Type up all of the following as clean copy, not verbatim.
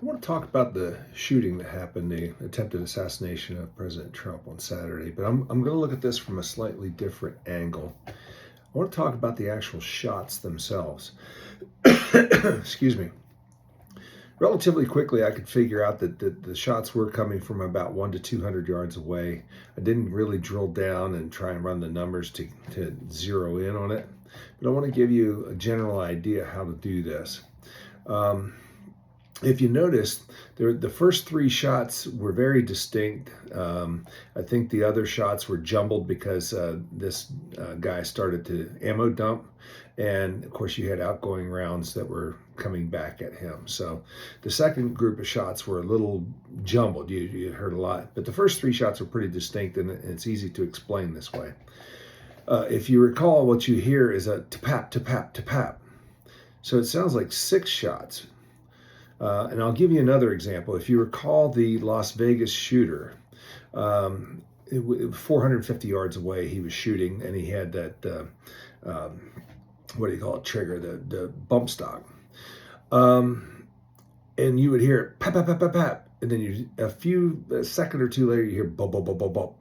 I want to talk about the shooting that happened, the attempted assassination of President Trump on Saturday, but I'm going to look at this from a slightly different angle. I want to talk about the actual shots themselves. Excuse me. Relatively quickly, I could figure out that the shots were coming from about 1 to 200 yards away. I didn't really drill down and try and run the numbers to zero in on it, but I want to give you a general idea how to do this. If you notice, the first three shots were very distinct. I think the other shots were jumbled because this guy started to ammo dump. And of course, you had outgoing rounds that were coming back at him. So the second group of shots were a little jumbled. You heard a lot. But the first three shots were pretty distinct, and it's easy to explain this way. If you recall, what you hear is a tapap, tapap, tapap. So it sounds like 6 shots. And I'll give you another example. If you recall the Las Vegas shooter, 450 yards away, he was shooting, and he had that, what do you call it, trigger, the bump stock. And you would hear it, pap, pap, pap, pap, pap. And then a second or two later, you hear bump, bump, bump, bump, bump.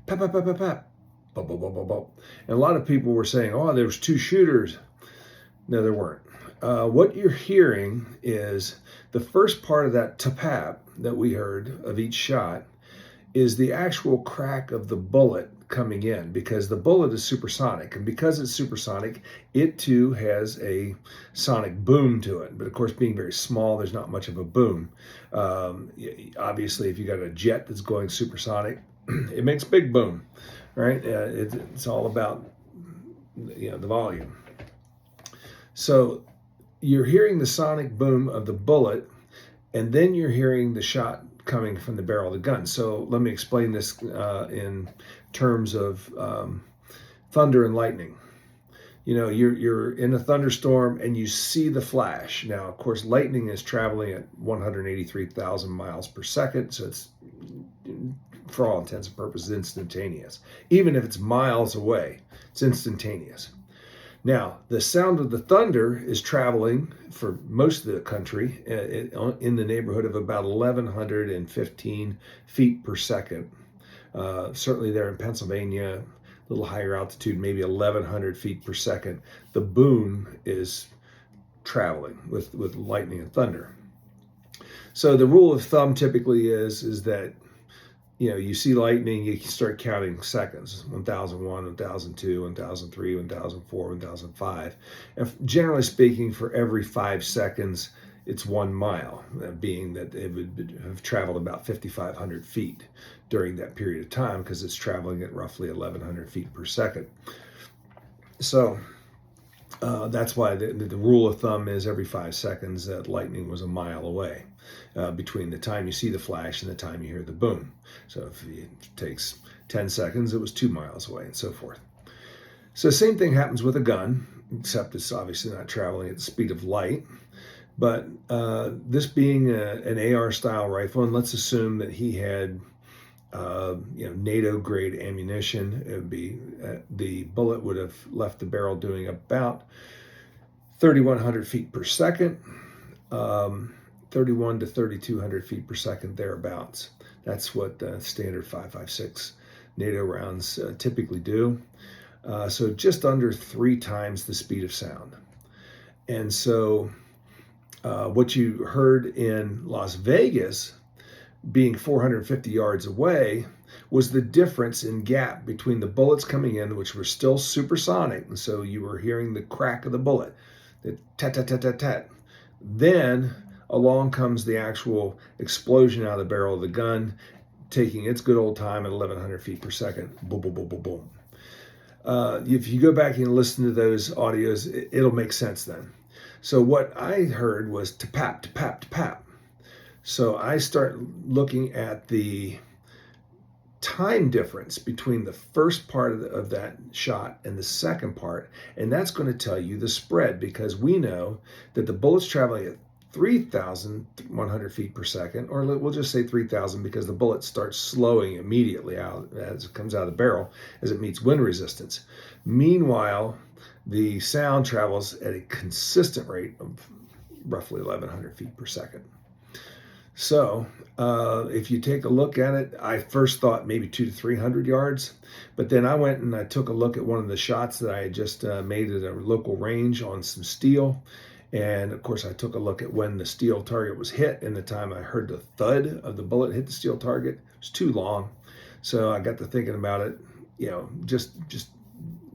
Pap, pap, pap, pap, pap. Bump, bump, bump, bump, bump. And a lot of people were saying, oh, there was 2 shooters. No, there weren't. What you're hearing is the first part of that tapap that we heard of each shot is the actual crack of the bullet coming in, because the bullet is supersonic, and because it's supersonic, it too has a sonic boom to it. But of course, being very small, there's not much of a boom. Obviously, if you got a jet that's going supersonic, it makes big boom, right? It's all about the volume. So you're hearing the sonic boom of the bullet, and then you're hearing the shot coming from the barrel of the gun. So let me explain this in terms of thunder and lightning. You're in a thunderstorm and you see the flash. Now, of course, lightning is traveling at 183,000 miles per second, so it's, for all intents and purposes, instantaneous. Even if it's miles away, it's instantaneous. Now, the sound of the thunder is traveling for most of the country in the neighborhood of about 1,115 feet per second. Certainly there in Pennsylvania, a little higher altitude, maybe 1,100 feet per second. The boom is traveling with lightning and thunder. So the rule of thumb typically is that you see lightning, you can start counting seconds, 1001, 1002, 1003, 1004, 1005. And generally speaking, for every 5 seconds, it's 1 mile, being that it would have traveled about 5,500 feet during that period of time, because it's traveling at roughly 1,100 feet per second. So that's why the rule of thumb is every 5 seconds that lightning was 1 mile away between the time you see the flash and the time you hear the boom. So if it takes 10 seconds, it was 2 miles away, and so forth. So same thing happens with a gun, except it's obviously not traveling at the speed of light. But this being an AR-style rifle, and let's assume that he had NATO-grade ammunition, it would be the bullet would have left the barrel doing about 3,100 feet per second, 31 to 3,200 feet per second, thereabouts. That's what standard 5.56 NATO rounds typically do. So just under 3 times the speed of sound. And so what you heard in Las Vegas, being 450 yards away, was the difference in gap between the bullets coming in, which were still supersonic, and so you were hearing the crack of the bullet, the tat, tat, tat, tat, tat. Then along comes the actual explosion out of the barrel of the gun, taking its good old time at 1,100 feet per second. Boom, boom, boom, boom, boom. If you go back and listen to those audios, it'll make sense then. So what I heard was tapap, tapap, tapap. So I start looking at the time difference between the first part of that shot and the second part, and that's going to tell you the spread, because we know that the bullet's traveling at 3,100 feet per second, or we'll just say 3,000, because the bullet starts slowing immediately out as it comes out of the barrel as it meets wind resistance. Meanwhile, the sound travels at a consistent rate of roughly 1,100 feet per second. So if you take a look at it, I first thought maybe 200 to 300 yards, but then I went and I took a look at one of the shots that I had just made at a local range on some steel. And of course, I took a look at when the steel target was hit and the time I heard the thud of the bullet hit the steel target. It was too long. So I got to thinking about it, just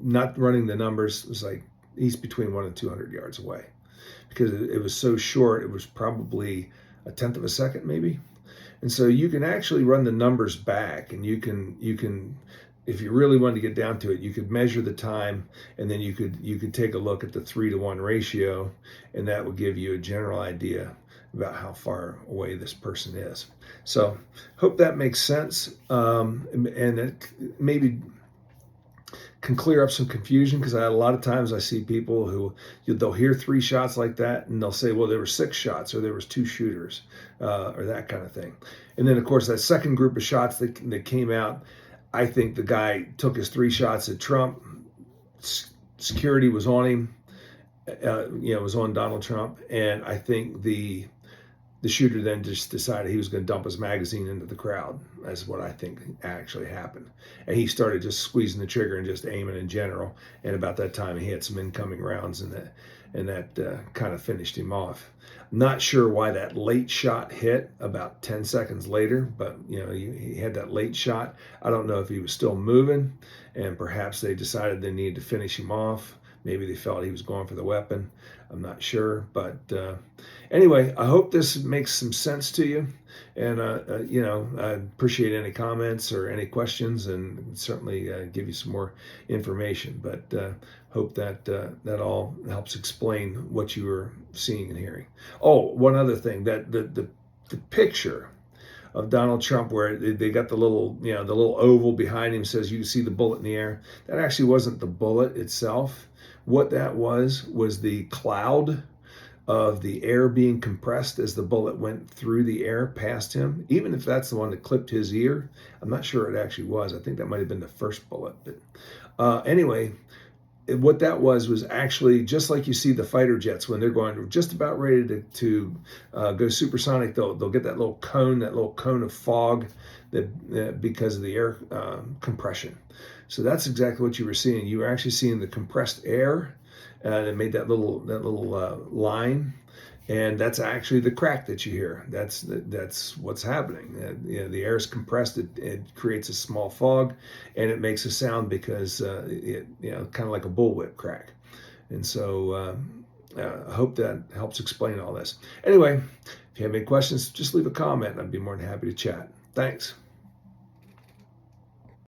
not running the numbers. It was like he's between 100 and 200 yards away because it was so short. It was probably a tenth of a second maybe. And so you can actually run the numbers back, and you can if you really wanted to get down to it, you could measure the time, and then you could take a look at the 3-to-1 ratio, and that would give you a general idea about how far away this person is. So hope that makes sense, and it maybe can clear up some confusion, because a lot of times I see people who they'll hear 3 shots like that and they'll say, well, there were 6 shots or there was 2 shooters or that kind of thing. And then of course that second group of shots that came out, I think the guy took his 3 shots at Trump. Security was on him, was on Donald Trump, and I think the shooter then just decided he was going to dump his magazine into the crowd. That's what I think actually happened. And he started just squeezing the trigger and just aiming in general. And about that time, he had some incoming rounds, and that kind of finished him off. Not sure why that late shot hit about 10 seconds later, but he had that late shot. I don't know if he was still moving, and perhaps they decided they needed to finish him off. Maybe they felt he was going for the weapon. I'm not sure. But anyway, I hope this makes some sense to you. And, I appreciate any comments or any questions, and certainly give you some more information. But hope that that all helps explain what you were seeing and hearing. Oh, one other thing, that the picture of Donald Trump, where they got the little oval behind him, says you can see the bullet in the air. That actually wasn't the bullet itself. What that was the cloud of the air being compressed as the bullet went through the air past him. Even if that's the one that clipped his ear, I'm not sure it actually was. I think that might have been the first bullet. But anyway, what that was actually just like you see the fighter jets when they're going just about ready to go supersonic. They'll get that little cone of fog that because of the air compression. So that's exactly what you were seeing. You were actually seeing the compressed air that made that little line, and that's actually the crack that you hear. That's what's happening. The air is compressed. It creates a small fog, and it makes a sound because it kind of like a bullwhip crack. And so I hope that helps explain all this. Anyway, if you have any questions, just leave a comment, and I'd be more than happy to chat. Thanks.